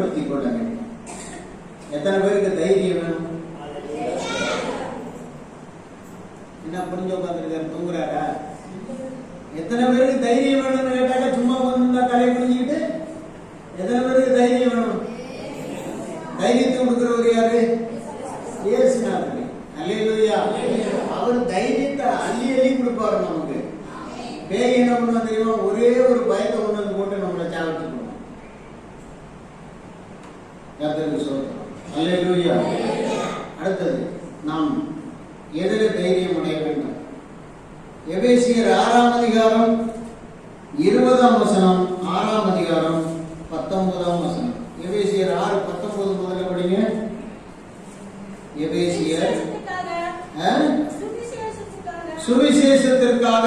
தைரியப்படுத்திக் கொள்ள வேண்டும். எத்தனை பேருக்கு தைரியம் வேணும்? என்ன புரிஞ்சு உட்காந்துருக்காரு, தூங்குறாரா? எத்தனை பேருக்கு தைரியம் வேணும்னு கேட்டாக்க சும்மா வந்து தலையை புரிஞ்சுக்கிட்டு எத்தனை பேருக்கு தைரியம் வேணும்? தைரியத்தை கொடுக்கிறவர் யாரு? இயேசுநாதர். அல்லேலூயா. அவர் தைரியத்தை அள்ளி அள்ளி கொடுப்பாரு நமக்கு. பேய் என்ன பண்ண தெரியுமா? ஒரே ஒரு பயத்தை கொண்டு வந்து போட்டு நம்மளை சாவடிச்சுக்கணும். கர்த்தருக்கு ஸ்தோத்திரம். அல்லேலூயா. அடுத்தது நாம் எதிர தைரியம் அடைய வேண்டும். எபேசியர் 6ஆம் அதிகாரம் 20ஆம் வசனம், 6ஆம் அதிகாரம் 19ஆம் வசனம். எபேசியர் 6:19 முதல்ல படிங்க. எபேசியர் சுவிசேஷத்திற்காக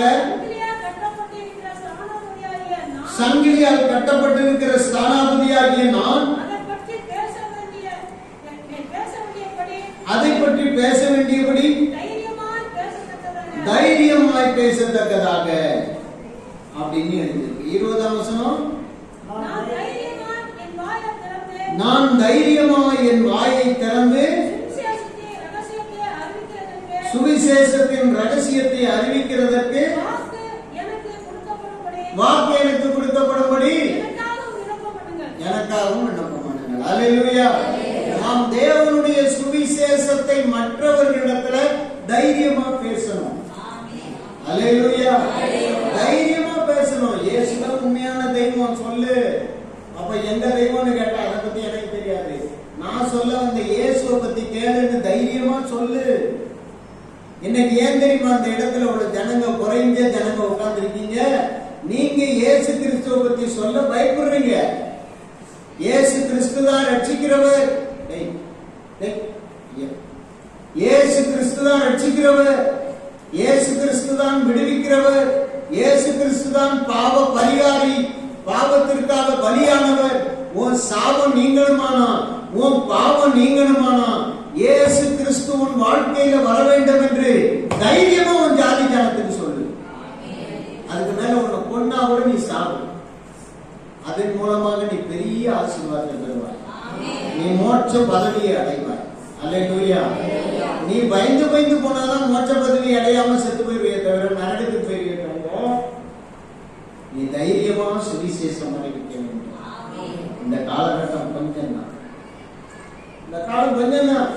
சங்கிலியால் கட்டப்பட்டிருக்கிற ஸ்தானாபதியாகிய நான் அதை பற்றி பேச வேண்டியபடி தைரியமாய் பேசத்தக்கதாக அப்படின்னு எழுதியிருக்கு. 20ஆம் வசனம், நான் தைரியமாய் என் வாயை திறந்து சுவிசேஷத்தின் ரகசியத்தை அறிவிக்கிறதற்கு வாக்கு எனக்கு கொடுக்கப்படும்படி எனக்காகவும் விண்ணப்பம் பண்ணுங்கள். அல்லேலூயா. நாம் தேவனுடைய சுவிசேஷத்தை மற்றவர்களிடத்துல தைரியமா பேசணும். அல்லேலூயா. தைரியமா பேசணும். இயேசுதான் உண்மையான தெய்வம் சொல்லு. அப்ப எந்த தெய்வம்னு கேட்டா அதை பத்தி எனக்கு தெரியாது, நான் சொல்ல வந்த இயேசுவை பத்தி கேளுன்னு தைரியமா சொல்லு. இன்னைக்கு ஏன் தெரியுமா அந்த இடத்துல உள்ள ஜனங்க குறைஞ்ச ஜனங்க உட்கார்ந்துருக்கீங்க? நீங்க இயேசு கிறிஸ்துவ பத்தி சொல்ல பயப்படுறீங்க. இயேசு கிறிஸ்து தான் ரட்சிக்கிறவர். இயேசு கிறிஸ்து தான் ரட்சிக்கிறவர். இயேசு கிறிஸ்து தான் விடுவிக்கிறவர். இயேசு கிறிஸ்து தான் பாவ பரிகாரி, பாவத்திற்காக பலியானவர். உன் சாபம் நீங்கணுமானா, உன் பாவம் நீங்கணுமானா இயேசு கிறிஸ்து உன் வாழ்க்கையில வர வேண்டும் என்று தைரியமா உன் ஜாதி ஜனத்துக்கு சொல்லு. அதுக்கு மேல உன்னை கொன்னா கூட நீ சாவு. அதன் மூலமாக நீ பெரிய ஆசீர்வாதத்தை பெறுவாய். நீ மோட்ச பதவியை அடைவாய். அல்லேலூயா. நீ பயந்து பயந்து போனாதான் மோட்ச பதவி அடையாம செத்து போயிருவே தவிர நரகத்துக்கு போயிருவே தவிர நீ தைரியமா சுவிசேஷம் அறிவிக்க வேண்டும். இந்த காலகட்டம் கொஞ்சம் தான், இந்த காலம் கொஞ்சம் தான்.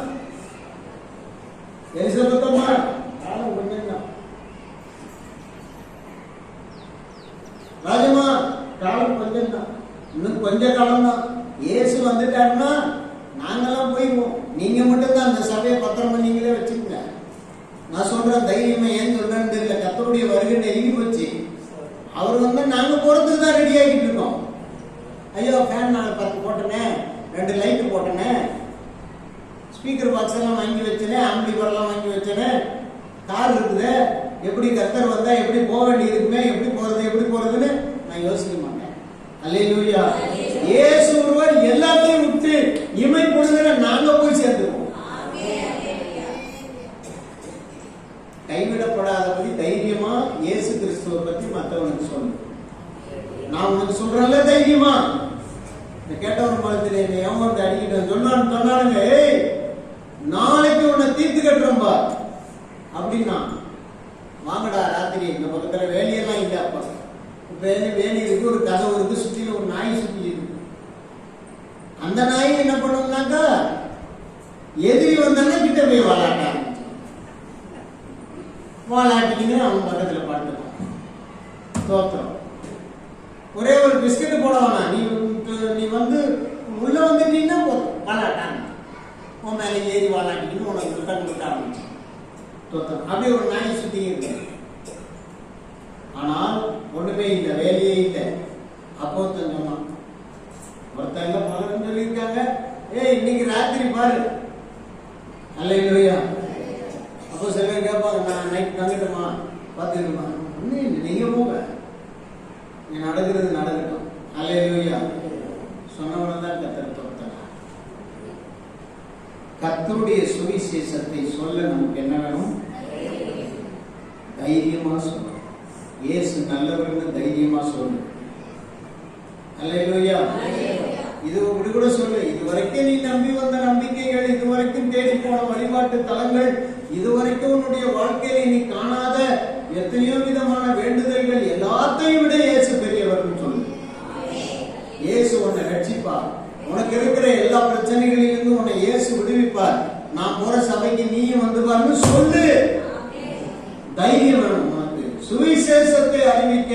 எலிசபெத்தம்மா காலம் கொஞ்சம் தான். ராஜமா காலம் கொஞ்சம் தான், இன்னும் கொஞ்ச காலம் தான். இயேசு வந்துட்டாருன்னா நாங்கெல்லாம் போயிடுவோம். நீங்க மட்டும் தான் அந்த சபையை பத்திரமா நீங்களே வச்சுக்கோங்க. நான் சொல்றேன் தைரியமா. ஏன் சொல்றேன்னு தெரியல, கர்த்தருடைய வருகை நெருங்கி போச்சு. அவர் வந்து நாங்க போறதுக்கு தான் ரெடி ஆகிட்டு இருக்கோம். ஐயோ ஃபேன் நான் 10 போட்டனே, 2 லைட்டு போட்டனே, ஸ்பீக்கர் பாக்ஸ் எல்லாம் வாங்கி வச்சனே, ஆம்பிளிஃபையர் எல்லாம் வாங்கி வச்சனே, கார் இருக்குது, எப்படி கர்த்தர் வந்தா எப்படி போக வேண்டி இருக்குமே, எப்படி போறதுன்னு நான் யோசிக்க மாட்டேன். அல்லேலூயா. இயேசு ஒருவர் எல்லாத்தையும் விட்டு இமை பொழுதுல நாங்க போய் சேர்ந்துருவோம். கைவிடப்படாதபடி தைரியமா இயேசு கிறிஸ்துவை பத்தி மற்றவனுக்கு சொல்லு. நான் உனக்கு சொல்றேன்ல தைரியமா. கேட்டவன் மனத்தில் என்னை ஏமாந்து அடிக்கிட்டு சொன்னானுங்க, ஏய் நாளைக்கு உன்னை தீர்த்து கட்டுறோம்பா அப்படின்னா, வாங்கடா ராத்திரி இந்த பக்கத்துல வேலையெல்லாம் இல்லை. அப்பா வேலி இருக்கு, ஒரு கதவு இருக்கு, சுற்றில ஒரு நாய் சுற்றி இருக்கு. அந்த நாய் என்ன பண்ணும்னாக்கா எதிரி வந்தானே கிட்ட போய் வாழாட்டிக்கின்னு அவன் பக்கத்துல பாட்டுப்பான். தோத்திரம். ஒரே ஒரு பிஸ்கட் போட வேணாம், நீ வந்து உள்ள வந்துட்டீங்கன்னா போதும் வாழாட்டாங்க. உன் மேலே ஏறி வாழாட்டிக்கின்னு உனக்கு கண் கொடுக்க ஆரம்பிச்சு. தோத்திரம். அப்படியே ஒரு நாய் சுத்தி இருக்கு. ஆனால் ஒண்ணுமே இல்லை, வேலையே இல்லை. அப்போ சொன்னான் ஒருத்தங்க பலரும் சொல்லியிருக்காங்க, ஏய் இன்னைக்கு ராத்திரி பாரு. அல்லேலூயா. அப்போ சில பேர் கேட்பாங்க, நான் நைட் தங்கிட்டுமா பார்த்துக்கிட்டுமா? ஒன்றும் இல்லை, நீங்க போங்க, நீ நடக்கிறது நடக்கட்டும். அல்லேலூயா. சொன்னவன தான் கர்த்தர் தோத்தனா. கர்த்தருடைய சுவிசேஷத்தை சொல்ல நமக்கு என்ன வேணும்? தைரியமா சொல்லணும். இயேசு நல்லவர்னு தைரியமா சொல்லு. அல்லேலூயா. இது இப்படி கூட சொல்லு, இதுவரைக்கும் நீ நம்பி வந்த நம்பிக்கைகள், இதுவரைக்கும் தேடி போன வழிபாட்டு தலங்கள், இதுவரைக்கும் உன்னுடைய வாழ்க்கையில நீ காணாத எத்தனையோ விதமான வேண்டுதல்கள் எல்லாத்தையும் விட இயேசு பெரியவர்னு சொல்லு. இயேசு உன்னை ரட்சிப்பார். உனக்கு இருக்கிற எல்லா பிரச்சனைகளிலிருந்து உன்னை இயேசு விடுவிப்பார். நான் போற சபைக்கு நீயும் வந்து பாருன்னு சொல்லு. தைரியம் வேணும் உனக்கு. சுவிசேஷத்தை அறிவிக்க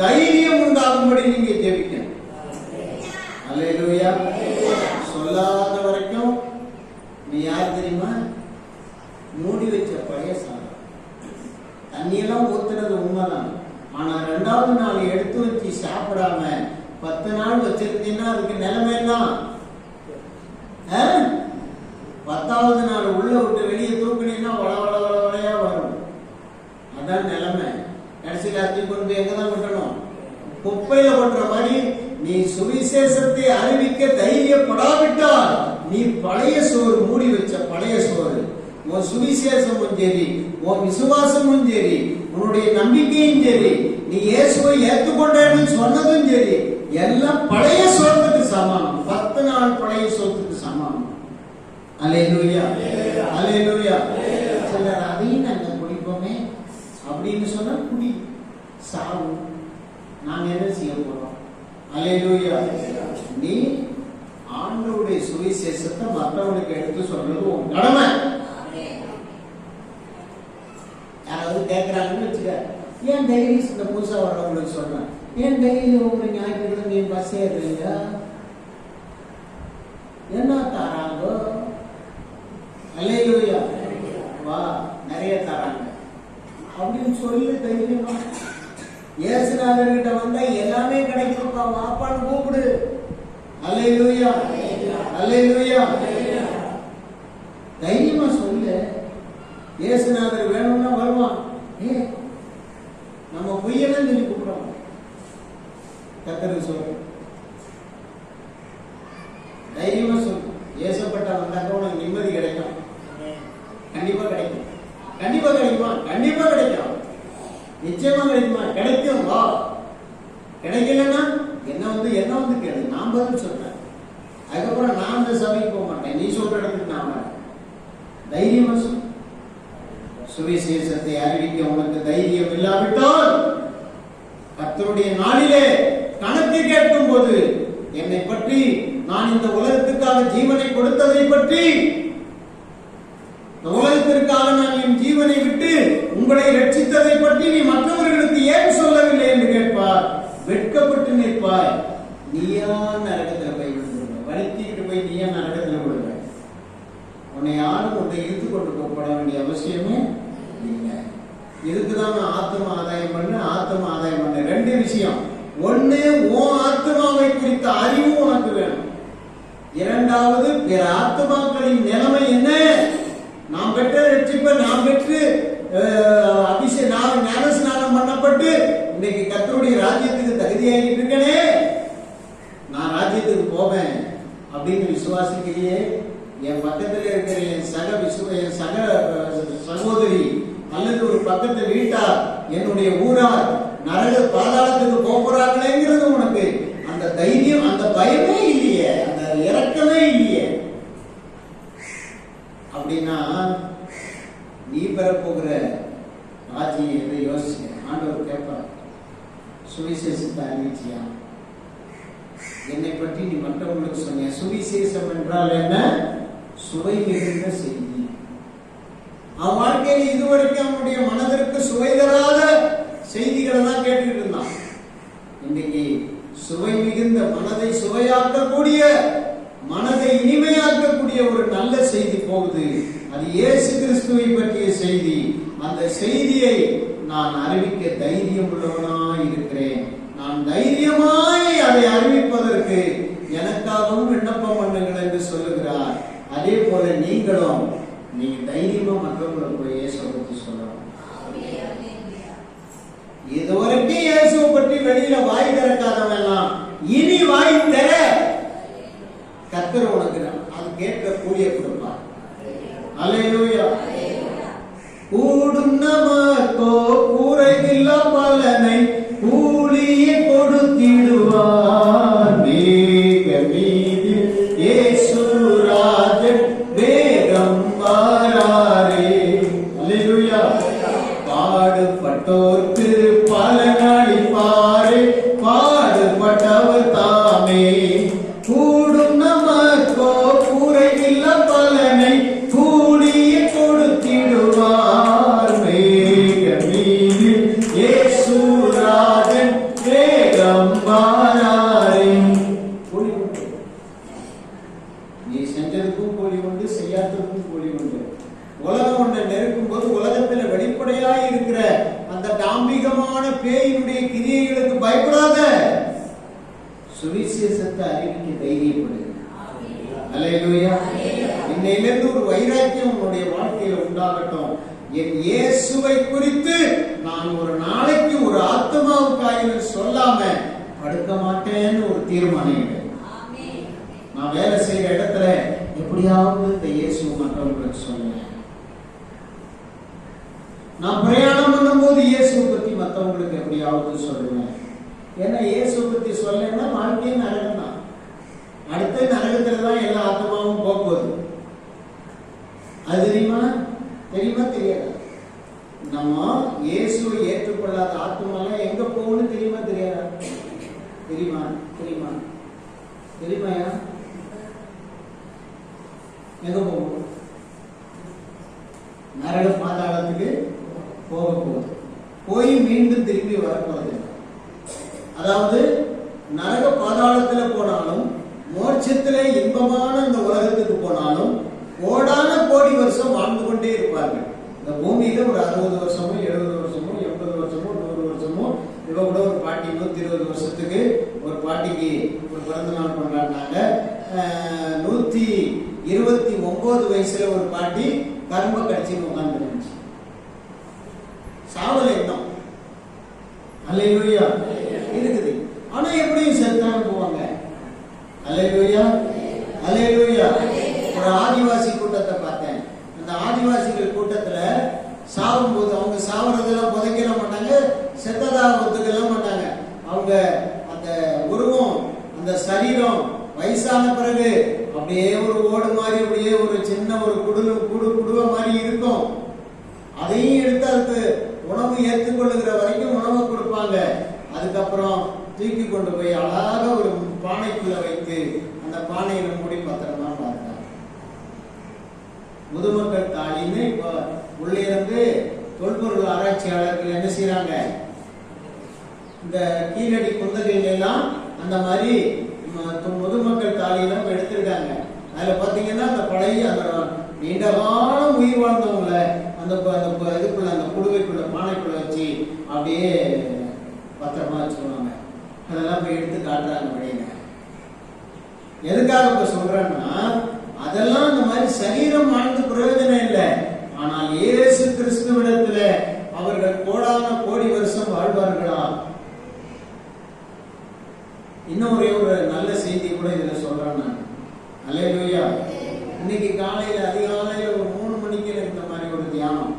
தைரியம் உண்டாகும்படி நீங்க ஜெபிக்கணும். அல்லேலூயா. சொல்லாத வரைக்கும் நீ யார் தெரியுமா? மூடி வச்ச பழைய சாதம். தண்ணியெல்லாம் ஊத்துறது உண்மைதான். ஆனா 2வது நாள் எடுத்து வச்சு சாப்பிடாம 10 நாள் வச்சிருந்தீங்கன்னா அதுக்கு நிலைமை தான். 10வது நாள் உள்ள விட்டு வெளியே தூக்குனீங்கன்னா வளவளையா வரும். அதான் நிலைமை. கடைசியில் அத்தி கொண்டு எங்கதான் விட்டணும்? குப்பையில கொட்டுற மாதிரி. நீ சுவிசேஷத்தை அறிவிக்க தைரியப்படாவிட்டால் நீ பழைய சோறு, மூடி வச்ச பழைய சோறு, உன் சுவிசேஷமும் சரி, உன் விசுவாசமும் சரி, உன்னுடைய நம்பிக்கையும் சரி, நீ இயேசுவை ஏற்றுக்கொண்டேன்னு சொன்னதும் சரி, எல்லாம் பழைய சோத்துக்கு சமானம். 10 நாள் பழைய சோத்துக்கு சமானம். அல்லேலூயா, அல்லேலூயா. சிலர் அதையும் நாங்க குடிப்போமே அப்படின்னு சொன்னா குடி சாவு. நாங்க என்ன செய்ய போறோம்? அல்லேலூயா. நீ ஆண்டவருடைய சுவிசேஷத்தை மற்றவனுக்கு எடுத்து சொல்றது உன் கடமை. யாராவது கேட்கிறாங்கன்னு வச்சுக்க, ஏன் டெய்லி இந்த புதுசா வர்றவங்களுக்கு சொல்றேன், ஏன் டெய்லி ஒவ்வொரு ஞாயிற்றுக்கிழமை நீ பஸ் ஏறுறீங்க, என்ன தராங்க? அல்லேலூயா. வா, நிறைய தராங்க அப்படின்னு சொல்லி தைரியமா இயேசுநாதர்கிட்ட வந்தா எல்லாமே கிடைக்கும்ப்பா, வாப்பான்னு கூப்பிடு. அல்லேலூயா, அல்லேலூயா. தைரியமா சொல்லு. இயேசுநாதர் வேணும்னா வருவான். நம்ம பொய்யெல்லாம் சொல்லி கூப்பிடுறோம். கர்த்தருக்கு சொல்லு, தைரியமா சொல்லு. ஏசப்பட்ட வந்தாக்க உனக்கு நிம்மதி கிடைக்கும். கண்டிப்பா கிடைக்கும். கண்டிப்பா கிடைக்குமா? கண்டிப்பா கிடைக்கும். நிச்சயமா கிடைக்குமா? கிடைக்கும். வா. கிடைக்கலன்னா என்ன வந்து கேளு, நான் பதில் சொல்றேன். அதுக்கப்புறம் நான் அந்த சபைக்கு போக மாட்டேன், நீ சொல்ற இடத்துக்கு நான் வரேன். தைரியமா சொல். சுவிசேஷத்தை அறிவிக்க உனக்கு தைரியம் இல்லாவிட்டால் கர்த்தருடைய நாளிலே கணக்கு கேட்கும் போது என்னை பற்றி, நான் இந்த உலகத்துக்காக ஜீவனை கொடுத்ததை பற்றி, இந்த உலகத்திற்காக நான் என் ஜீவனை விட்டு உங்களை ரட்சித்ததை பற்றி நீ மற்றவர்களுக்கு ஏன் சொல்லவில்லை என்று கேட்பார். வெட்கப்பட்டு நிற்பாய். நீயா நரகத்தில் போய் விடுங்க, வலித்திட்டு போய் நீயா நரகத்தில் விடுங்க. உன்னை யாரும் உன்னை இழுத்து கொண்டு போகப்பட வேண்டிய அவசியமே இல்லை. இதுக்குதான் நான் ஆத்ம ஆதாயம் பண்ண, ஆத்ம ஆதாயம் பண்ண. 2 விஷயம். ஒண்ணு, உன் ஆத்மாவை குறித்த அறிவு உனக்கு வேணும். 2வது, பிற ஆத்மாக்களின் நிலைமை என்ன? நாம் பெற்ற ரட்சிப்பை நாம் பெற்று ஞானஸ்நானம் பண்ணப்பட்டு இன்னைக்கு கர்த்தருடைய ராஜ்யத்துக்கு தகுதியாகிட்டு இருக்கனே, நான் ராஜ்யத்துக்கு போவேன் அப்படின்னு விசுவாசிக்கிறியே. என் பக்கத்துல இருக்கிற என் சக சகோதரி அல்லது ஒரு பக்கத்து வீட்டார், என்னுடைய ஊரார் நரக பாதாளத்துக்கு போறாங்களேங்கிறது உனக்கு அந்த தைரியம், அந்த பயமே இல்லையே, அந்த இரக்கமே இல்லையே. அப்படின்னா நீ பெறப்போகிற ராஜ்யம் எதை யோசிச்சு ஆண்டவர் கேட்பார். சுவிசேஷத்தை அறிவிச்சியா? என்னை பற்றி நீ மற்றவங்களுக்கு சொன்னிய? சுவிசேஷம் என்றால் என்ன? சுவை மிகுந்த செய்தி. அவன் வாழ்க்கையில் இதுவரைக்கும் அவனுடைய மனதிற்கு சுவை தராத செய்திகளை தான் கேட்டுக்கிட்டு இருந்தான். இன்னைக்கு சுவை மிகுந்த, மனதை சுவையாக்கக்கூடிய, மனதை இனிமையாக்கக்கூடிய ஒரு நல்ல செய்தி போகுது. அது இயேசு கிறிஸ்துவை பற்றிய செய்தி. அந்த செய்தியை நான் அறிவிக்க தைரியம் உள்ளவனாய் இருக்கிறேன். நான் தைரியமாய் அதை அறிவிப்பதற்கு எனக்காகவும் விண்ணப்பம் பண்ணுங்கள் என்று சொல்லுகிறார். அதே போல நீங்களும் நீங்க தைரியமா மற்றவங்களுக்கு இயேசுவை பற்றி சொல்லணும். இதுவரைக்கும் இயேசுவை பற்றி வெளியில வாய் திறக்காதவெல்லாம் இனி வாய் திற. கர்த்தர் உனக்கு அது கேட்க கூலிய கொடுப்பார். அல்லேலூயா. கூடும் நமக்கோ குறைவில்ல பலனை கூலியை கொடுத்திடுவார். இயேசுராஜன் வேகம் வாராரே. அல்லேலூயா. பாடுபட்டோர்க்கு பலனளிப்பாரே, பாடுபட்டவர் தாமே. கூடும் நமக்கோ குறைவில்ல பலனை கூடிய கொடுத்திடுவார். மேக மீது இயேசுராஜன் வேகம் வாராரே. நீ செஞ்சதுக்கும் கூலி உண்டு, செய்யாததுக்கும் கூலி உண்டு. உலகம் ஒன்றை நெருக்கும் போது உலகத்துல வெளிப்படையாய் இருக்கிற அந்த டாம்பிகமான பேயினுடைய கிரியைகளுக்கு பயப்படாத, சுவிசேஷத்தை அறிவிக்க தைரியப்படு. அல்லேலூயா. இன்னையிலிருந்து ஒரு வைராக்கியம் உன்னுடைய வாழ்க்கையில உண்டாகட்டும். என் இயேசுவை குறித்து நான் ஒரு நாளைக்கு ஒரு ஆத்மாவுக்காக சொல்லாம படுக்க மாட்டேன்னு ஒரு தீர்மானம். நான் வேலை செய்யற இடத்துல எப்படியாவது இந்த இயேசு மற்றவங்களுக்கு சொல்லுவேன். நான் பிரயாணம் பண்ணும் போது இயேசுவை பத்தி மற்றவங்களுக்கு எப்படியாவது சொல்லுவேன். ஏன்னா இயேசுவை பத்தி சொல்லலைன்னா வாழ்க்கையே நரகம் தான். அடுத்த நரகத்துல தான் எல்லா ஆத்மாவும் போகுது. அது தெரியுமா? தெரியுமா தெரியாது? நம்ம இயேசுவை ஏற்றுக்கொள்ளாத ஆத்மாலாம் எங்க போகணும்னு தெரியுமா தெரியாதா? தெரியுமா? தெரியுமா? தெரியுமாயா? எங்க போகும்? நரக பாதாளத்துக்கு போக போகுது. போய் மீண்டும் திரும்பி வரப்போறது. அதாவது நரக பாதாளத்துல போனாலும் மோட்சத்துல இன்பமான இந்த உலகத்துக்கு போனாலும் கோடான கோடி வருஷம் வாழ்ந்து கொண்டே இருப்பார்கள். இந்த பூமியில ஒரு 60 வருஷமோ 70 வருஷமோ 80 வருஷமோ 100 வருஷமோ இவ கூட ஒரு பாட்டி 120 வருஷத்துக்கு ஒரு பாட்டிக்கு ஒரு பிறந்த நாள் கொண்டாடினாங்க. 129 வயசுல ஒரு பாட்டி கரும்ப கடிச்சு உட்கார்ந்து இருந்துச்சு. சாவல எண்ணம். அல்லேலூயா இருக்குது. ஆனா எப்படியும் செத்தான் போவாங்க. அல்லேலூயா. அல்லேலூயா. ஒரு ஆதிவாசி கூட்டத்தை பார்த்தேன். அந்த ஆதிவாசிகள் கூட்டத்துல சாவும் போது அவங்க சாவறதெல்லாம் புதைக்க மாட்டாங்க, செத்ததா ஒத்துக்கலாம் மாட்டாங்க. அவங்க அந்த உருவம், அந்த சரீரம் வயசான பிறகு அப்படியே ஒரு ஓடு மாதிரி அப்படியே ஒரு சின்ன ஒரு குடுவ மாதிரி இருக்கும். அதையும் எடுத்து அதுக்கு உணவு ஏற்றுக்கொள்ளுகிற வரைக்கும் உணவை கொடுப்பாங்க. அதுக்கப்புறம் தூக்கி கொண்டு போய் அழகாக ஒரு பானைக்குள்ள வைத்து அந்த பானையில மூடி பத்திரமா பார்த்தாங்க. முதுமக்கள் தாலின்னு இப்போ உள்ளே இருந்து தொல்பொருள் ஆராய்ச்சியாளர்கள் என்ன செய்யறாங்க, இந்த கீழடி குந்தகையில எல்லாம் அந்த மாதிரி முதுமக்கள் தாலியெல்லாம் எடுத்திருக்காங்க. அதுல பாத்தீங்கன்னா அந்த பழைய அந்த நீண்ட காலம் உயிர் வாழ்ந்தவங்கள அந்த இதுக்குள்ள அந்த குடுவைக்குள்ள பானைக்குள்ள வச்சு அப்படியே பத்திரமா வச்சுக்குவாங்க. அதெல்லாம் போய் எடுத்து காட்டுறாங்க வெளியில. எதுக்காக இப்ப சொல்றேன்னா, அதெல்லாம் இந்த மாதிரி சரீரம் வாழ்ந்து பிரயோஜனம் இல்லை. ஆனால் இயேசு கிறிஸ்துவிடத்துல அவர்கள் கோடான கோடி வருஷம் வாழ்வார்களா? இன்னும் ஒரு நல்ல செய்தி கூட இதுல சொல்றேன் நான். அல்லேலூயா. இன்னைக்கு காலையில அதிகாலையில ஒரு 3 மணிக்கு இந்த மாதிரி ஒரு தியானம்.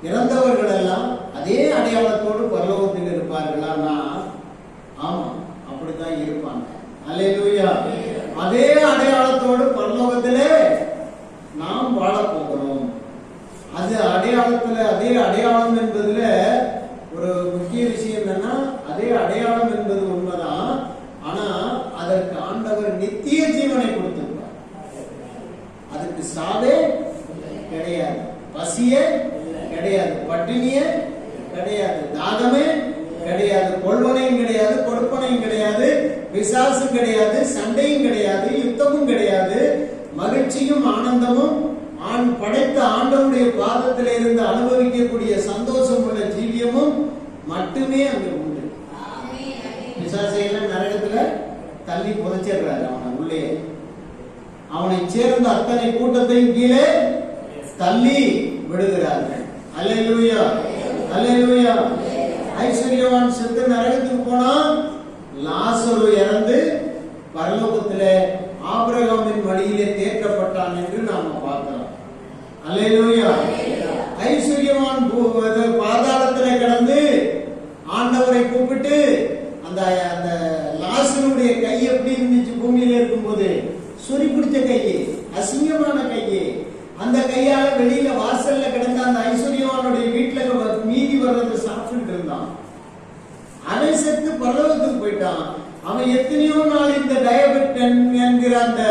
இறந்தவர்கள் எல்லாம் அதே அடையாளத்தோடு பரலோகத்தில் இருப்பார்களா? ஆமா, அப்படித்தான் இருப்பாங்க. அல்லேலூயா. அதே அடையாளத்தோடு பரலோகத்திலே நாம் வாழ போகிறோம். அது அடையாளத்துல அதே அடையாளம் என்பதுல ஒரு முக்கிய விஷயம் என்னன்னா, அதே அடையாளம் என்பது உண்மைதான். ஆனா அதற்கு ஆண்டவர் நித்திய ஜீவனை கொடுத்திருப்பார். அதுக்கு சாவே கிடையாது, பசியே கிடையாது, பட்டினியே கிடையாது, தாகமே கிடையாது, கொள்வனையும் கிடையாது, கொடுப்பனையும் கிடையாது, பிசாசும் கிடையாது, சண்டையும் கிடையாது, யுத்தமும் கிடையாது. மகிழ்ச்சியும் ஆனந்தமும் படைத்த ஆண்டவருடைய பாதத்தில் இருந்து அனுபவிக்கக்கூடிய சந்தோஷம் உள்ள ஜீவியமும் மட்டுமே அங்கு உண்டு. பிசாசையெல்லாம் நரகத்துல தள்ளி புதைச்சிடுறாரு. அவனை உள்ளே அவனை சேர்ந்த அத்தனை கூட்டத்தையும் கீழே தள்ளி விடுகிறார்கள். அல்லேலூயா. அல்லேலூயா. ஐஸ்வர்யவான் செத்து நரகத்துக்கு போனா, லாசரு இறந்து பரலோகத்திலே ஆபிரகாமின் வழியிலே தேற்றப்பட்டான் என்று நாம பார்க்கிறோம். அல்லேலூயா. ஐஸ்வர்யவான் பாதாளத்திலே கிடந்து ஆண்டவரை கூப்பிட்டு அந்த லாசருடைய கை எப்படி இருந்துச்சு பூமியில இருக்கிற அந்த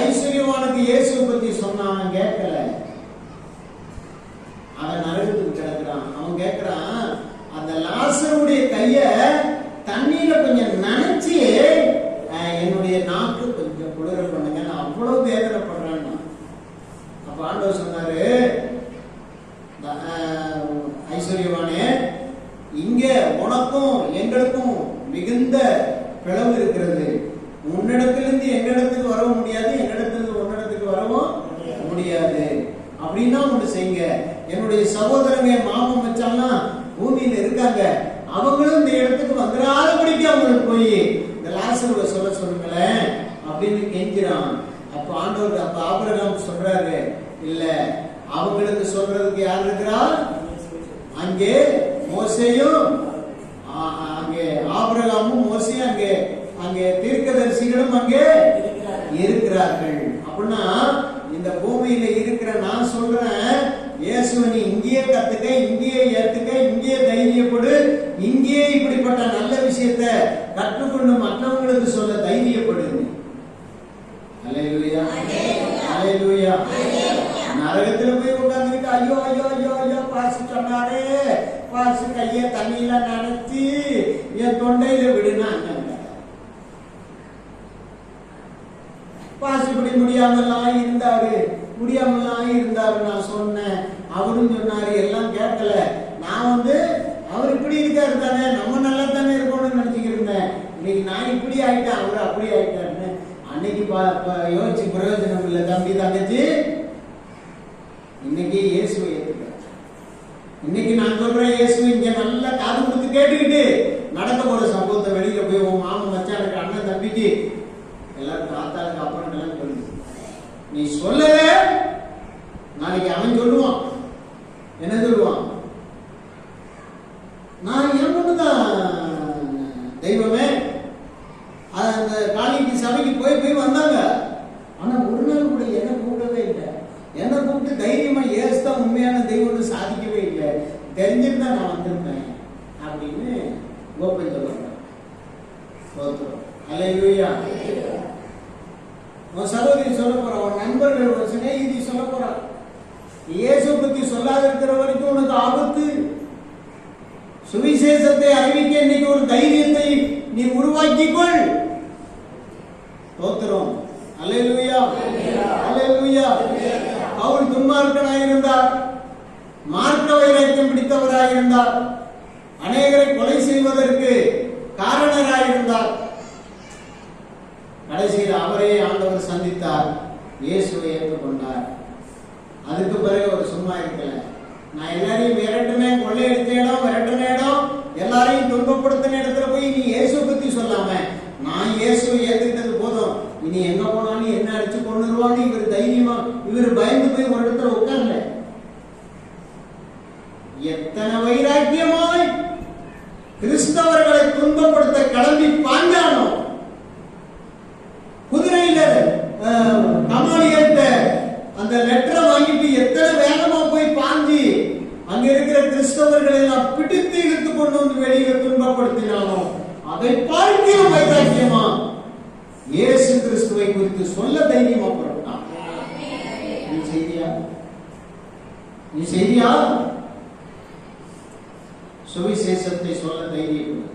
ஐஸ்வர்யவானுக்கு இயேசுவை பத்தி சொன்னா அவன் கேட்கல. அவன் நரகத்துக்கு கிடக்குறான். அவன் கேட்கிறான், அந்த லாசருடைய கைய தண்ணியில கொஞ்சம் நனைச்சு என்னுடைய நாக்கு கொஞ்சம் குளிர பண்ணுங்க, நான் அவ்வளவு வேதனைப்படுறேன். அப்ப ஆண்டவர் சொன்னாரு, ஐஸ்வர்யவானே, இங்க உனக்கும் எங்களுக்கும் மிகுந்த பிளவு இருக்கிறது. உன்னிடத்திலிருந்து எங்களிடத்துக்கு வரவும் முடியாது, எங்களிடத்திலிருந்து உன்னிடத்துக்கு வரவும் முடியாது. அப்படின்னா ஒண்ணு செய்யுங்க, என்னுடைய சகோதரங்க மாமன் மச்சான்லாம் பூமியில இருக்காங்க, அவங்களும் இந்த இடத்துக்கு வந்துடாதபடிக்கு அவங்களுக்கு போய் இந்த லாசருவை சொல்ல சொல்லுங்களேன் அப்படின்னு கெஞ்சிறான். அப்ப ஆண்டவர், அப்ப ஆபிரகாம் சொல்றாரு, இல்ல, அவங்களுக்கு சொல்றதுக்கு யார் இருக்கிறா? அங்கே மோசேயும், அங்கே ஆபிரகாமும் மோசேயும், அங்கே தீர்க்கதரிசிகளும் அங்கே இருக்கிறார்கள். அப்படின்னா இந்த பூமியில இருக்கிற நான் சொல்றேன், இயேசுவை நீ இங்கேயே கத்துக்க, இங்கேயே ஏத்துக்க, இங்கேயே தைரியப்படு, இங்கேயே இப்படிப்பட்ட நல்ல விஷயத்தை கற்றுக்கொண்டு மற்றவங்களுக்கு சொல்ல தைரியப்படு. அல்லேலூயா, அல்லேலூயா. நரகத்துல போய் உட்கார்ந்துட்டு ஐயோ ஐயோ ஐயோ ஐயோ பாசு சொன்னாரே, பாசு கைய தண்ணியில நனைச்சு என் தொண்டையில விடுனாங்க. பாசு இப்படி முடியாமலாம் இருந்தாரு, நான் சொன்னேன், அவரும் சொன்னாரு, எல்லாம் கேட்கல. நான் அவர் இப்படி இருக்காரு தானே, நம்ம நல்லா தானே இருக்கணும்னு நினைச்சுக்கிட்டு இருந்தேன். இன்னைக்கு நான் இப்படி ஆயிட்டேன், அவரு அப்படி ஆயிட்டாருன்னு அன்னைக்கு யோசிச்சு பிரயோஜனம் இல்லை. தம்பி தங்கச்சி, இன்னைக்கு இயேசுவை ஏற்றுக்க. இன்னைக்கு நான் சொல்றேன், இயேசுவை இங்க நல்லா காது கொடுத்து கேட்டுக்கிட்டு நடக்க போற சம்பவத்தை வெளியில போய் உன் மாமன் மச்சானுக்கு அண்ணன் தம்பிக்கு எல்லாரும் தாத்தாளுக்கு அப்புறம் எல்லாம் சொல்லு. நீ சொல்லல, நாளைக்கு அவன் சொல்லுவான். என்ன சொல்லுவான்? நான் என் பொண்ணுதான் தெய்வமே. அந்த காளிக்கு சபைக்கு போய் வந்தாங்க. ஆனா ஒரு நாள் கூட என்ன கூப்பிடவே இல்லை. என்ன கூப்பிட்டு தைரியமா ஏசுதான் உண்மையான தெய்வம்னு சாதிக்கவே இல்லை. தெரிஞ்சிருந்தா நான் வந்திருப்பேன் அப்படின்னு கோப்பை சொல்லுவாங்க. அல்லேலூயா. உன் சகோதரி சொல்ல போறான், உன் நண்பர்கள், ஒரு சிநேகிதி சொல்ல போறான். இயேசு பத்தி சொல்லாத இருக்கிற வரைக்கும் உனக்கு ஆபத்து. சுவிசேஷத்தை அறிவிக்க இன்னைக்கு ஒரு தைரியத்தை நீ உருவாக்கிக்கொள். தோத்திரம். அல்லேலூயா, அல்லேலூயா. பவுல் துன்மார்க்கனாயிருந்தார், மார்க்க வைராக்கியம் பிடித்தவராயிருந்தார், அநேகரை கொலை செய்வதற்கு காரணராயிருந்தார். கடைசியில் அவரே ஆண்டவர் சந்தித்தார், இயேசுவை ஏற்றுக்கொண்டார். அதுக்கு பிறகு அவர் சும்மா இருக்கல. நான் எல்லாரையும் விரட்டினேன், கொள்ளையடித்த இடம், விரட்டின இடம், எல்லாரையும் துன்பப்படுத்தின இடத்துல போய் நீ இயேசு பத்தி சொல்லாம நான் இயேசுவை ஏத்துக்கிட்டது போதும், இனி எங்க போனாலும் என்ன அடிச்சு கொண்டுருவான்னு இவர் தைரியமா, இவர் பயந்து போய் ஒரு இடத்துல உட்கார்ல. எத்தனை வைராக்கியமாய் கிறிஸ்தவர்களை துன்பப்படுத்த கிளம்பி பாஞ்சானோ. குதிரையில கமாலியத்த அந்த லெட்டரை வாங்கிட்டு எத்தனை வேகமா போய் பாஞ்சி அங்க இருக்கிற கிறிஸ்தவர்களை எல்லாம் பிடித்து இழுத்து கொண்டு வந்து வெளியில துன்பப்படுத்தினானோ, அதை பார்க்கிற வைராக்கியமா இயேசு கிறிஸ்துவை குறித்து சொல்ல தைரியமா புறப்பட்டான். நீ செய்தியா சுவிசேஷத்தை சொல்ல தைரியம்.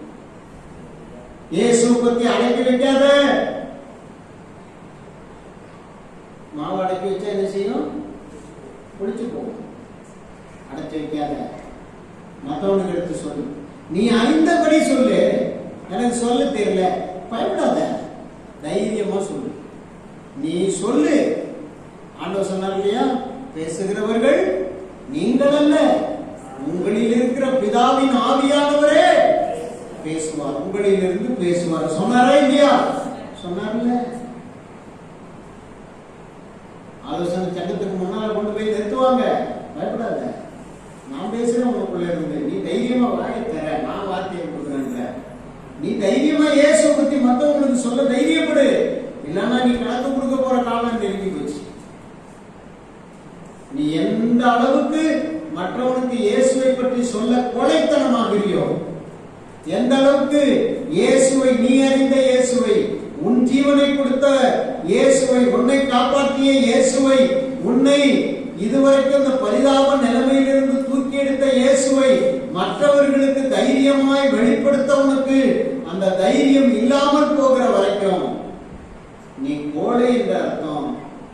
இயேசு பத்தி அடக்கி வைக்காத. மாவு அடக்கி வச்சா என்ன செய்யும்? குளிச்சு போகும். அடைச்சு வைக்காத. மற்றவனுக்கு எடுத்து சொல்லு. நீ அறிந்தபடி சொல்லு. எனக்கு சொல்ல தெரியல, பயப்படாத, தைரியமா சொல்லு. நீ சொல்லு. ஆண்டவர் சொன்னார் இல்லையா, பேசுகிறவர்கள் நீங்கள் அல்ல, உங்களில் இருக்கிற பிதாவின் ஆவியானவரே பேசுவார், உங்களில் இருந்து பேசுவார். சொன்னாரா இல்லையா? சொன்னார்ல. ஆலோசனை சங்கத்துக்கு முன்னால கொண்டு போய் நிறுத்துவாங்க. பயப்படாத, நான் பேசுறேன் உங்களுக்குள்ள இருந்து. நீ தைரியமா வாயை தர, நான் வார்த்தையை கொடுக்குறேன். நீ தைரியமா இயேசு பத்தி மற்றவங்களுக்கு சொல்ல தைரியப்படு. இல்லன்னா நீ கணக்கு கொடுக்க போற காலம் நெருங்கி போச்சு. நீ எந்த அளவுக்கு மற்றவனுக்கு இயேசுவை பற்றி சொல்ல கொலைத்தனமாகிறியோ, எந்த அளவுக்கு இயேசுவை, நீ அறிந்த இயேசுவை, உன் ஜீவனை கொடுத்த இயேசுவை, உன்னை காப்பாற்றிய இயேசுவை, உன்னை இதுவரைக்கும் இந்த பரிதாப நிலைமையிலிருந்து தூக்கி எடுத்த இயேசுவை மற்றவர்களுக்கு தைரியமாய் வெளிப்படுத்த உனக்கு அந்த தைரியம் இல்லாமல் போகிற வரைக்கும் நீ கோழை என்ற அர்த்தம்.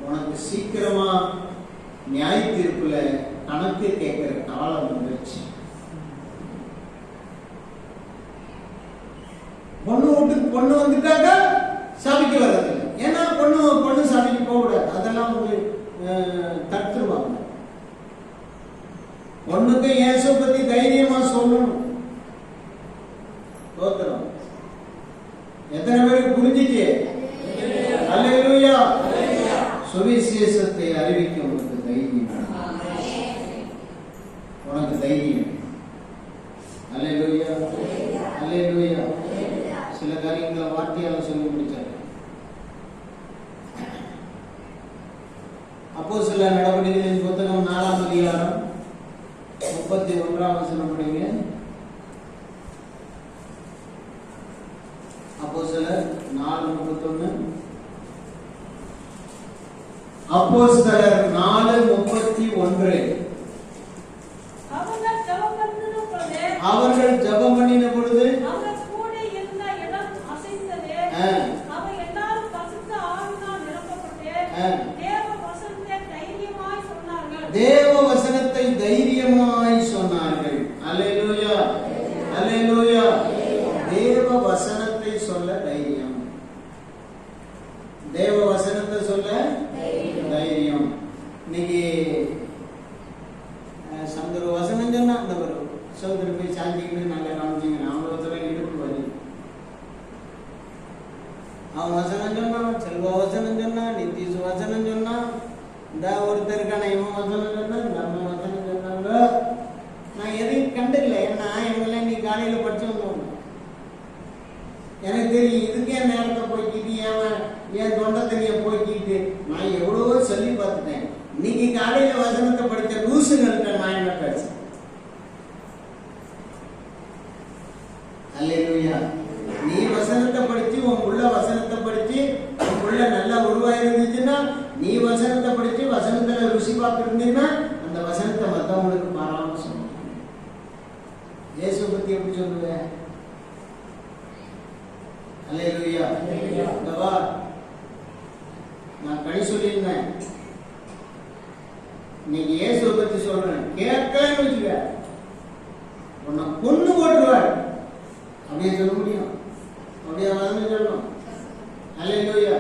உனக்கு சீக்கிரமா நியாய தீர்ப்புல கணக்கு கேட்கிற காலம் வந்துருச்சு. பொண்ணு வீட்டுக்கு பொண்ணு வந்துட்டாக்க சபைக்கு வர்றதில்லை. ஏன்னா பொண்ணு சபைக்கு போக கூடாது, அதெல்லாம் வந்து தடுத்துருவாங்க. பொண்ணுக்கு இயேசு பத்தி தைரியமா சொல்லணும். தோத்திரம். எத்தனை பேருக்கு புரிஞ்சிச்சு? அல்லேலூயா. சுவிசேஷத்தை அறிவிக்க உனக்கு தைரியம், உனக்கு தைரியம். அல்லேலூயா, அல்லேலூயா. சில காரியங்களை வார்த்தையால சொல்லி முடிச்சாரு. அப்போஸ்தலர் நடவடிக்கைகளின் புத்தகம் 4ஆம் அதிகாரம் 31ஆம் வசனம் படிங்க. அப்போஸ்தலர் 4:31. அப்போஸ்தலர் 4:31. அவர்கள் ஜெபம் பண்ணின பொழுது தேவ வசனத்தை தைரியமாய் சொன்னார்கள். அல்லேலூயா, அல்லேலூயா. தேவ வசனத்தை சொல்ல தைரியம், தேவ வசனத்தை சொல்ல தைரியம். இன்னைக்கு சந்தர் வசனம் சொன்னா அந்த ஒரு சோதரி போய் சாஞ்சிக்கிட்டு நல்லா காமிச்சிங்க, அவங்கள இடுப்பு வரி. அவன் வசனம் சொன்னான், செல்வ வசனம் சொன்னான், நிதிஷ் வசனம் சொன்னான், இந்த ஒருத்தருக்கான இவன் வசனம் சொன்னா, நம்ம வசனம் சொன்னாங்க. நான் எதையும் கண்டில்லை. ஏன்னா இவங்கெல்லாம் நீ காலையில படிச்சவங்க, எனக்கு தெரியும். இதுக்கே நேரத்தை போய்க்கிட்டு என் தொண்டை தண்ணியை போய்க்கிட்டு நான் எவ்வளவோ சொல்லி பார்த்துட்டேன். இன்னைக்கு காலையில வசனத்தை படித்த லூசுகள்கிட்ட நான் என்ன பேசுறேன்? அல்லேலூயா. நீ வசனத்தை படிச்சு உன் உள்ள வசனத்தை படிச்சு உன் உள்ள நல்லா உருவாயிருந்துச்சுன்னா, நீ வசனத்தை படிச்சு வசனத்துல ருசி பார்த்து இருந்தீங்கன்னா அந்த வசனத்தை மற்றவங்களுக்கு மாறாம சொல்லுங்க. இயேசு பத்தி எப்படி சொல்லுவேன்? அல்லேலூயா. நான் கழி சொல்லியிருந்தேன், இன்னைக்கு இயேசுவை பத்தி சொல்றேன். கேட்கலன்னு வச்சுக்க உன்னை கொன்னு போட்டுருவார். அப்படியே சொல்ல முடியும், அப்படியே வளர்ந்து சொல்லணும். அல்லேலூயா.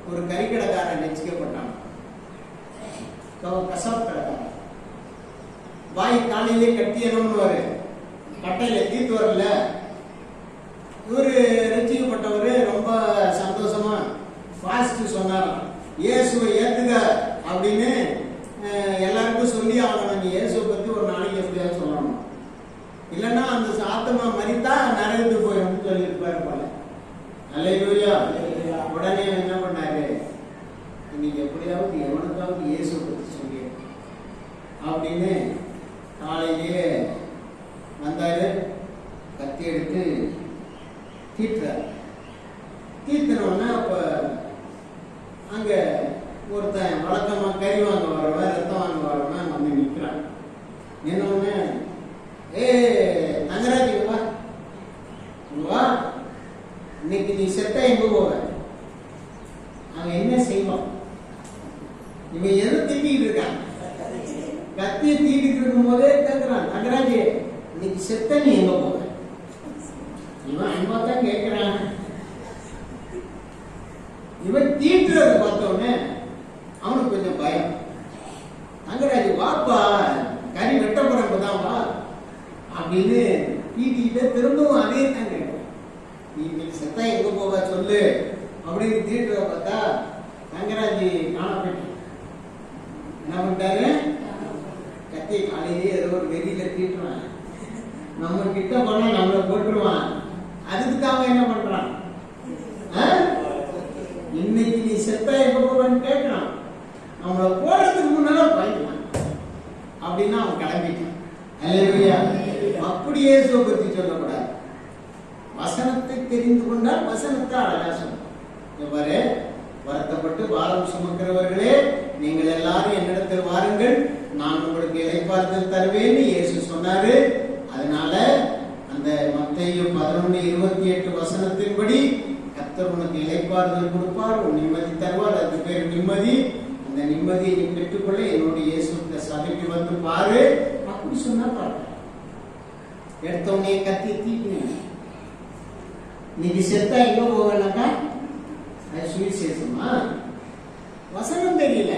ஒரு கறிக்கடைக்காரன் ரட்சிக்கப்பட்டான். கசாப் கடைக்காரன் வாய் காலையிலே கட்டி என்னம்னுவாரு, கட்டையில தீர்த்து வரல. இவரு ரட்சிக்கப்பட்டவரு ரொம்ப சந்தோஷமா பாஸ்ட் சொன்னாராம், இயேசுவை ஏத்துக்க அப்படின்னு எல்லாருக்கும் சொல்லி ஆகணும். நீ இயேசுவை பத்தி ஒரு நாளைக்கு எப்படியாவது சொல்லணும், இல்லைன்னா அந்த ஆத்மா மரித்தா நரகத்துக்கு போயிடும் சொல்லியிருப்பாரு போல. அல்லேலூயா. உடனே என்ன பண்ணாரு, இன்னைக்கு எப்படியாவது எவனுக்காவது இயேசுவை பத்தி சொல்லி அப்படின்னு காலையிலேயே வந்தாரு. கத்தி எடுத்து தீட்டுறாரு. தீர்த்தினோன்னா அப்ப அங்க ஒருத்தன் வழக்கமா கறி வாங்க வரவன், ரத்தம் வாங்க வரவன் வந்து நிற்கிறான். என்னொன்னு, தங்கராஜ் வா வா, இன்னைக்கு நீ செத்தா எங்க போவ? அவன் என்ன செய்வான்? இவன் எதை தீட்டிட்டு இருக்கான்? கத்தியை தீட்டிட்டு இருக்கும் போதே கேட்கிறான், தங்கராஜ் இன்னைக்கு செத்த நீ எங்க போவ? இவன் அன்பாத்தான் கேட்கிறான். இவன் தீட்டுறத பார்த்தோன்னே அவனுக்கு கொஞ்சம் பயம். தங்கராஜ் வாப்பா, கறி வெட்ட போறப்பதான் வா அப்படின்னு தீட்டிக்கிட்ட திரும்பவும் அதே தான் கேட்கிறான். நீ செத்தா எங்க போவ சொல்லு அப்படின்னு தீட்டுறத பார்த்தா தங்கராஜ் காணப்பட்டு என்ன பண்ணிட்டாரு, கத்தி காலையிலேயே ஏதோ ஒரு வெறியில தீட்டுறான். நம்ம கிட்ட போனா நம்மளை போட்டுருவான். அதுக்கு அவன் என்ன பண்றான், இன்னைக்கு நீ செத்தா எப்ப போவான்னு கேட்கிறான். நம்மளை போறதுக்கு முன்னால பயந்தான் அப்படின்னா அவன் கிளம்பிட்டான். அல்லேலூயா. அப்படியே பத்தி சொல்லக்கூடாது. வசனத்தை தெரிந்து கொண்டால் வசனத்தை அழகா சொல்லும். இவ்வாறு வருத்தப்பட்டு பாரம் சுமக்கிறவர்களே, நீங்கள் எல்லாரும் என்னிடத்தில் வாருங்கள், நான் உங்களுக்கு இளைப்பாறுதல் தருவேன்னு இயேசு சொன்னாரு. அதனால அந்த மத்தேயு 11:28 வசனத்தின்படி கர்த்தர் உனக்கு இளைப்பாறுதல் கொடுப்பார், உன் நிம்மதி தருவார். அதுக்கு பேர் நிம்மதி. அந்த நிம்மதியை நீ பெற்றுக்கொள்ள என்னோட இயேசு இந்த சபைக்கு வந்து பாரு அப்படி சொன்னா பாரு. எடுத்த உடனே கத்தி தீட்டினேன். நீங்க செத்தா எங்க போவேனாக்கா அது சுவிசேஷமா? வசனம் தெரியல.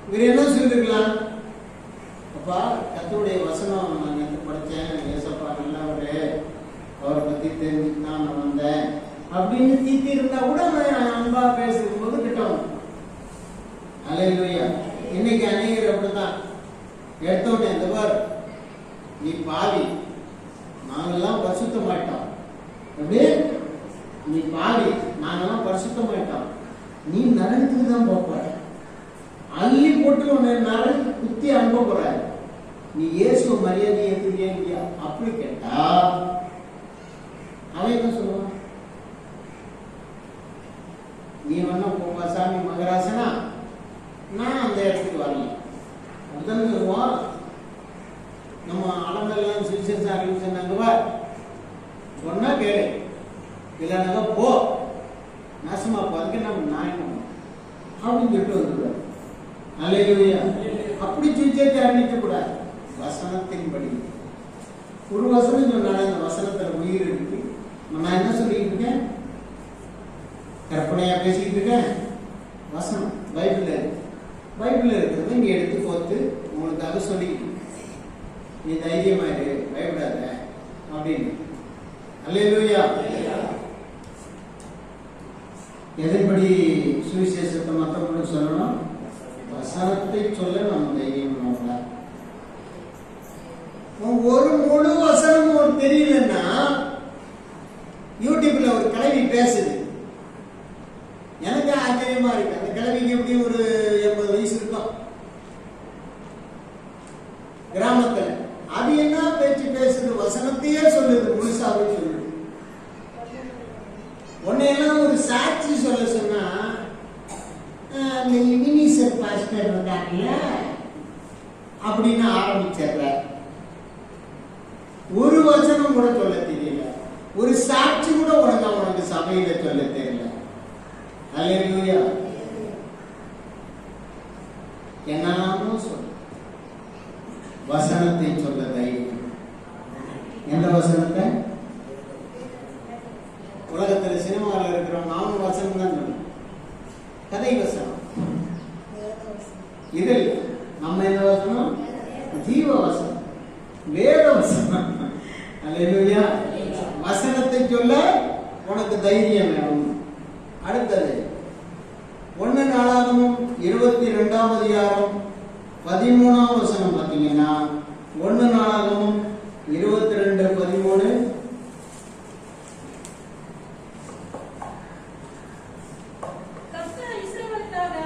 இவர் என்ன சொல்லிருக்கலாம்? அப்பா கர்த்தருடைய வசனம் நான் நேற்று படிச்சேன், ஏசப்பா நல்லவரு, அவரை பத்தி தெரிஞ்சுட்டு தான் நான் வந்தேன் அப்படின்னு தீத்தி இருந்தா கூட அன்பா பேசும் போது கிட்டோம். அல்லேலூயா. இன்னைக்கு அநேகர் அப்படிதான் எடுத்தோடனே இந்த பார் நீ பாவி, நாங்கெல்லாம் பரிசுத்த மாட்டோம். எப்படி? நீ பாவி, நாங்கெல்லாம் பரிசுத்த மாட்டோம், நீ நரகத்துக்கு தான் போற, அள்ளி போட்டு உன்னை நரகத்துக்கு குத்தி அனுப்ப போற, நீ இயேசு மரியாதை ஏற்றுக்கியா அப்படி கேட்டா அவன் என்ன சொல்லுவான்? நீ வேணா போவா சாமி மகராசனா, நான் அந்த இடத்துக்கு வரல அப்படிதான் சொல்லுவான். நம்ம அலங்கெல்லாம் சுவிசேஷம் அறிவிச்சாங்க, சொன்னா கேளு, இல்லைனாக்கா போ நாசமா போறதுக்கு நம்ம நாயனம் அப்படின்னு சொல்லிட்டு வந்துடுவார். அல்லேலூயா. அப்படி சுவிசேஷத்தை அறிவிக்க கூடாது. வசனத்தின்படி ஒரு வசனம் சொன்னால அந்த வசனத்துல உயிர் இருக்கு. நான் என்ன சொல்லிட்டு இருக்கேன்? கற்பனையா பேசிக்கிட்டு இருக்கேன். வசனம் பைபிள்ல இருக்கு. பைபிள்ல இருக்கிறத இங்க எடுத்து போட்டு உங்களுக்காக சொல்லிக்கிட்டு நீ தைரியமாயிரு, பயப்படாத அப்படின்னு. அல்லேலூயா. எதன்படி சுவிசேஷத்தை மற்றவங்களுக்கு சொல்லணும்? வசனத்தை சொல்ல நம்ம தைரியம் பண்ண. ஒரு முழு வசனம் ஒரு தெரியலன்னா யூடியூப்ல ஒரு கிழவி பேசுது, எனக்கு ஆச்சரியமா இருக்கு. அந்த கிழவிக்கு எப்படி ஒரு 80 வயசு இருக்கும் கிராமத்துல. அது என்ன பேச்சு பேசுது? வசனத்தையே சொல்லுது, முழுசாவே சொல்லுது. உன்னையெல்லாம் ஒரு சாட்சி சொல்ல சொன்னா மினிசர் பாஸ்டர் இருந்தாங்கல்ல அப்படின்னு ஆரம்பிச்சிடுற. ஒரு வசனம் கூட சொல்ல தெரியல, ஒரு சாட்சி கூட உனக்கு சபையில சொல்ல தெரியல. அல்லேலூயா. என்னெல்லாமோ சொல்ல வசனத்தை சொல்ல தைரியம். எந்த வசனத்தை? உலகத்துல சினிமாவில் இருக்கிறோம் நானும் வசனம் தான் சொல்லுவோம், கதை வசனம். இதில் நம்ம என்ன வசனம்? ஜீவ வசனம், வேத வசனம். அல்லேலூயா. வசனத்தை சொல்ல உனக்கு தைரியம் வேணும். அடுத்தது 1 நாளாகமம் 22ஆம் அதிகாரம் 13ஆம் வசனம் பார்த்தீங்கன்னா 1 நாளாகமம் 22:13. கர்த்தர் இஸ்ரவேலுக்காக